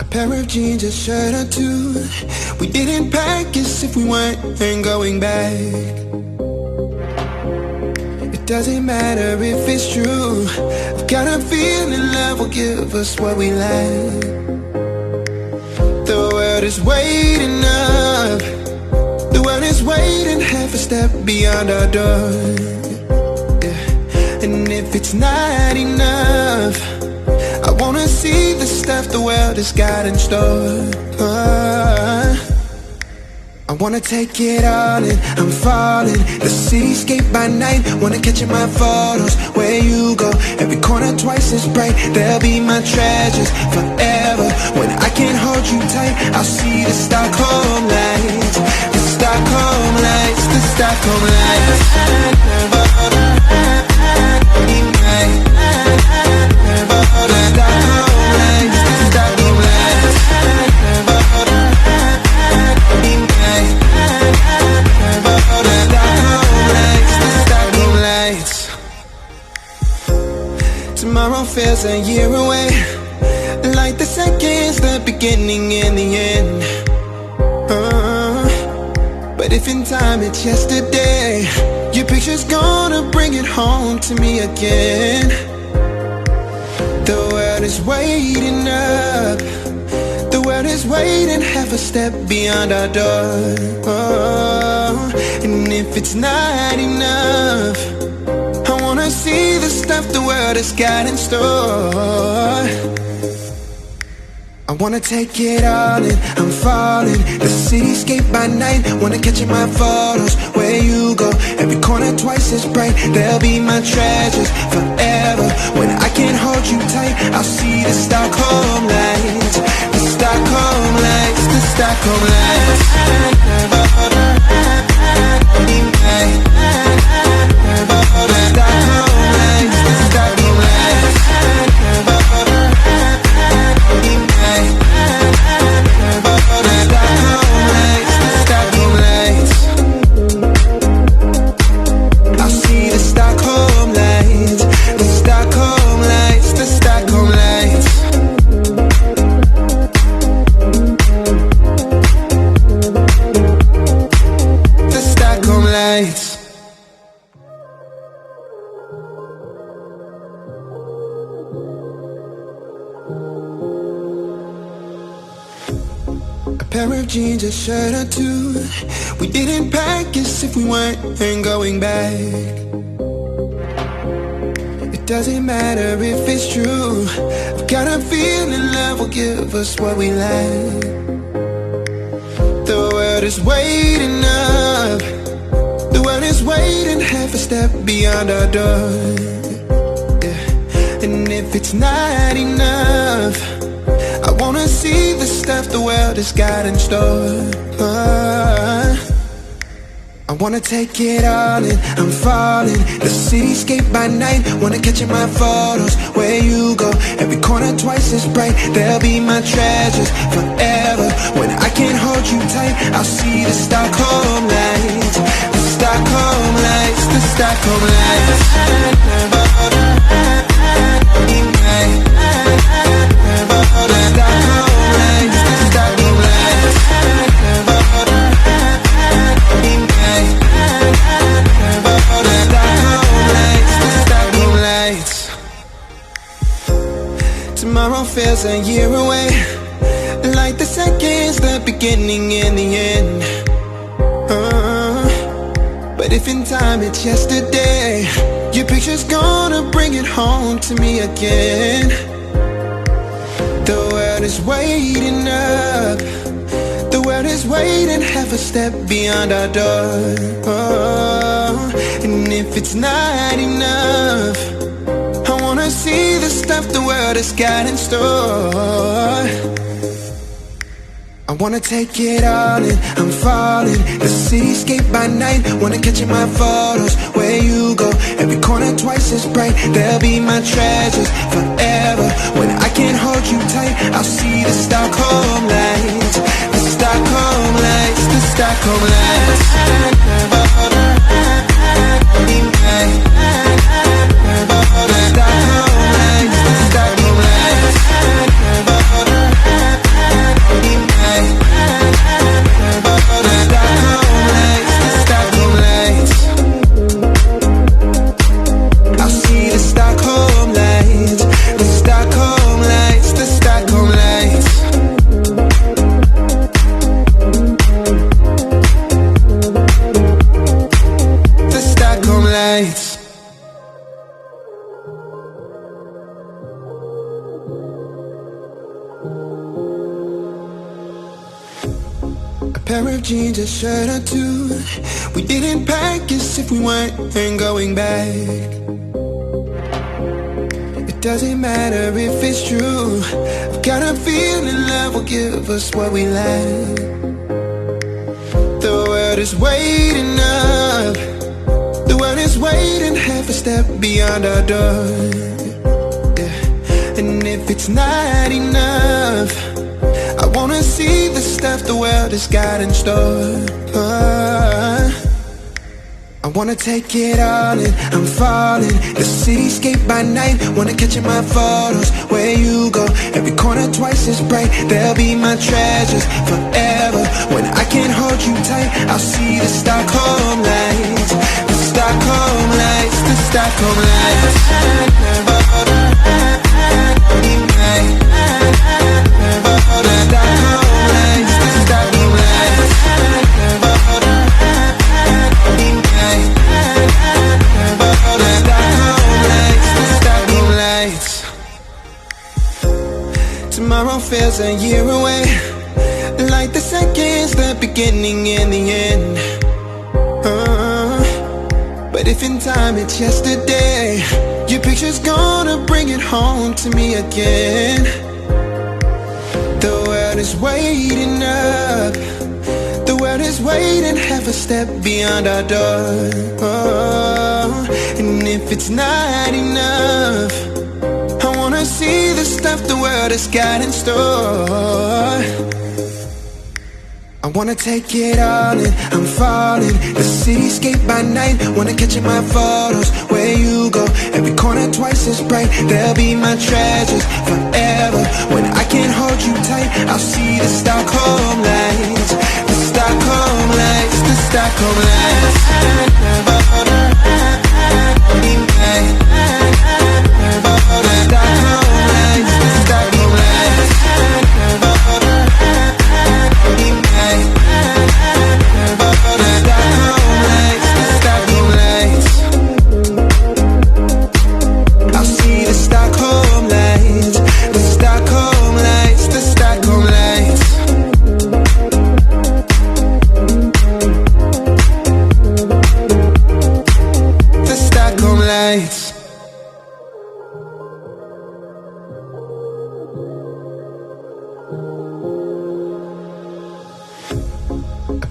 pair of jeans, a shirt or two. We didn't pack as if we weren't going back. It doesn't matter if it's true. I've got a feeling love will give us what we lack. The world is waiting up. The world is waiting half a step beyond our door. Yeah. And if it's not enough, I wanna see the stuff the world has got in store. I wanna take it all in, I'm falling. The cityscape by night, wanna catch in my photos. Where you go, every corner twice as bright. They'll be my treasures forever. When I can't hold you tight, I'll see the Stockholm lights. The Stockholm lights, the Stockholm lights. Tomorrow feels a year away, like the seconds, the beginning and the end. But if in time it's yesterday, your picture's gonna bring it home to me again. The world is waiting up. The world is waiting half a step beyond our door. And if it's not enough, I wanna see the stuff the world has got in store. I wanna take it all in, I'm falling. The cityscape by night, wanna catch in my photos. Where you go, every corner twice as bright. They'll be my treasures forever. When I can't hold you tight, I'll see the Stockholm lights. The Stockholm lights, the Stockholm lights. Pair of jeans, a shirt or two. We didn't pack as if we weren't going back. It doesn't matter if it's true. I've got a feeling love will give us what we lack. The world is waiting up. The world is waiting half a step beyond our door. Yeah. And if it's not enough, I wanna see the stuff the world has got in store. I wanna take it all in, I'm falling. The cityscape by night, wanna catch in my photos. Where you go, every corner twice as bright. They'll be my treasures forever. When I can't hold you tight, I'll see the Stockholm lights. The Stockholm lights, the Stockholm lights. Tomorrow feels a year away, like the seconds, the beginning and the end. But if in time it's yesterday, your picture's gonna bring it home to me again. The world is waiting up. The world is waiting half a step beyond our door. And if it's not enough, I wanna see the stuff the world has got in store. I wanna take it all in, I'm falling. The cityscape by night, wanna catch in my photos. Where you go, every corner twice as bright. They'll be my treasures forever. When I can't hold you tight, I'll see the Stockholm lights. The Stockholm lights, the Stockholm lights. Stockholm lights, the Stockholm lights. of jeans, a shirt or two. We didn't pack as if we weren't going back. It doesn't matter if it's true. I've got a feeling love will give us what we lack. The world is waiting up. The world is waiting half a step beyond our door. Yeah. And if it's not enough, I wanna see the stuff the world has got in store. I wanna take it all in, I'm falling. The cityscape by night, wanna catch in my photos. Where you go, every corner twice as bright. They'll be my treasures forever. When I can't hold you tight, I'll see the Stockholm lights. The Stockholm lights, the Stockholm lights. Tomorrow feels a year away, like the seconds, the beginning and the end. But if in time it's yesterday, your picture's gonna bring it home to me again. The world is waiting up. The world is waiting half a step beyond our door. And if it's not enough, I wanna see the stuff the world has got in store. I wanna take it all in, I'm falling. The cityscape by night, wanna catch in my photos. Where you go, every corner twice as bright. They'll be my treasures forever. When I can't hold you tight, I'll see the Stockholm lights. The Stockholm lights, the Stockholm lights.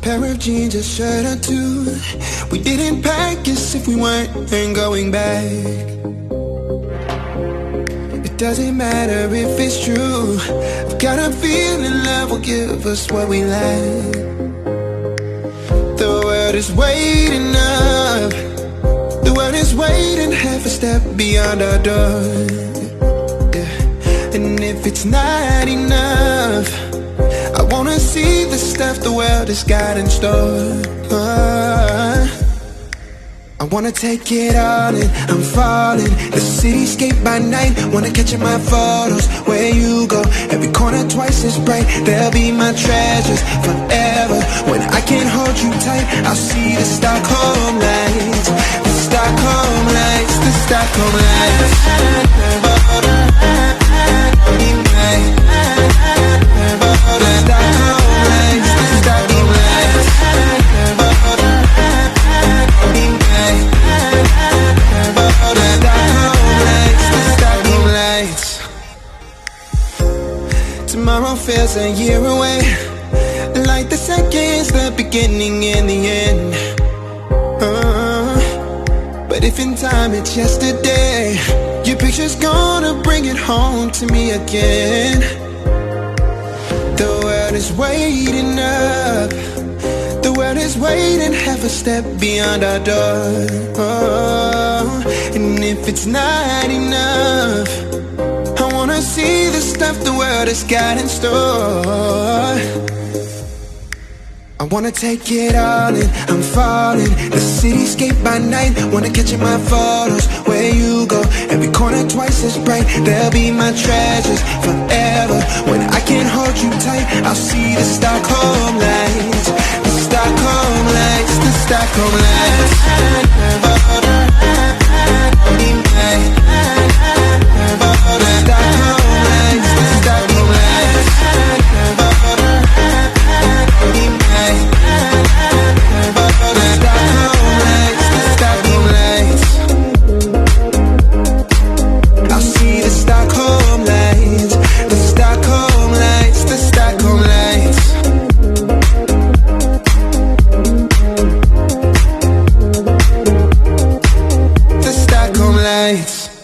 Pair of jeans, a shirt or two. We didn't pack as if we weren't going back. It doesn't matter if it's true. I've got a feeling love will give us what we lack. The world is waiting up. The world is waiting half a step beyond our door. Yeah. And if it's not enough, I wanna see the stuff the world has got in store. I wanna take it all in, I'm falling. The cityscape by night, wanna catch in my photos. Where you go, every corner twice as bright. They'll be my treasures forever. When I can't hold you tight, I'll see the Stockholm lights. The Stockholm lights, the Stockholm lights. Tomorrow feels a year away, like the seconds, the beginning and the end. But if in time it's yesterday, your picture's gonna bring it home to me again. The world is waiting up. The world is waiting half a step beyond our door. And if it's not enough, I wanna see the stuff the world has got in store. I wanna take it all in, I'm falling. The cityscape by night, wanna catch in my photos. Where you go, every corner twice as bright. They'll be my treasures forever. When I can't hold you tight, I'll see the Stockholm lights. The Stockholm lights, the Stockholm lights. Stockholm lights, the Stockholm lights. lights.